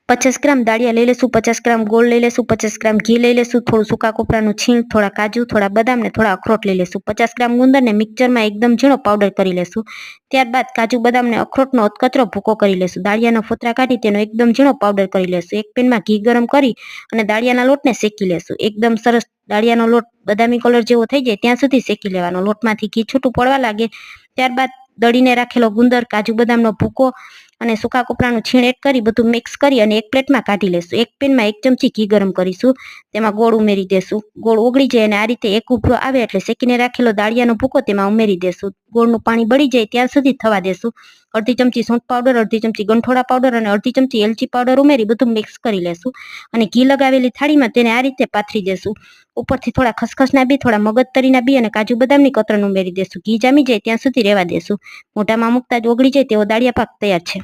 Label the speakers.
Speaker 1: 50 ગ્રામ દાળિયા લઈ લેશું, 50 ગ્રામ ગોળ લઈ લેશું, 50 ગ્રામ ઘી લઈ લેશું, થોડું સૂકા કોપરાનું છીણ, થોડા કાજુ, થોડા બદામ ને થોડા અખરોટ લઈ લેશું. 50 ગ્રામ ગુંદરને મિક્સરમાં એકદમ ઝીણો પાવડર કરી લેશું. ત્યારબાદ કાજુ બદામ ને અખરોટનો અધકચરો ભૂકો કરી લેશું. દાળિયાના ફોતરા કાઢી તેનો એકદમ ઝીણો પાવડર કરી લેશું. એક પેનમાં ઘી ગરમ કરી અને દાળિયાના લોટને શેકી લેશું. એકદમ સરસ દાળિયાનો લોટ બદામી કલર જેવો થઈ જાય ત્યાં સુધી શેકી લેવાનો. લોટમાંથી ઘી છૂટું પડવા લાગે ત્યારબાદ દળીને રાખેલો ગુંદર, કાજુ બદામનો ભૂકો અને સૂકા કોપરાનું છીણ એડ કરી બધું મિક્સ કરી અને એક પ્લેટમાં કાઢી લેશું. એક પેનમાં 1 ચમચી ઘી ગરમ કરીશું, તેમાં ગોળ ઉમેરી દેશું. ગોળ ઓગળી જાય અને આ રીતે એક ઉભરો આવે એટલે શેકીને રાખેલો દાળિયાનો ભૂકો તેમાં ઉમેરી દેશું. ગોળનું પાણી બળી જાય ત્યાં સુધી થવા દેશું. અડધી ચમચી સૂંઠ પાવડર, અડધી ચમચી ગંઠોડા પાવડર અને અડધી ચમચી એલચી પાવડર ઉમેરી બધું મિક્સ કરી લેશું અને ઘી લગાવેલી થાળીમાં તેને આ રીતે પાથરી દેશું. ઉપરથી થોડા ખસખસના બી, થોડા મગજતરીના બી અને કાજુ બદામની કતરણ ઉમેરી દેશું. ઘી જામી જાય ત્યાં સુધી રહેવા દેશું. મોઢામાં મૂકતા જ ઓગળી જાય તેવો દાળિયા પાક તૈયાર છે.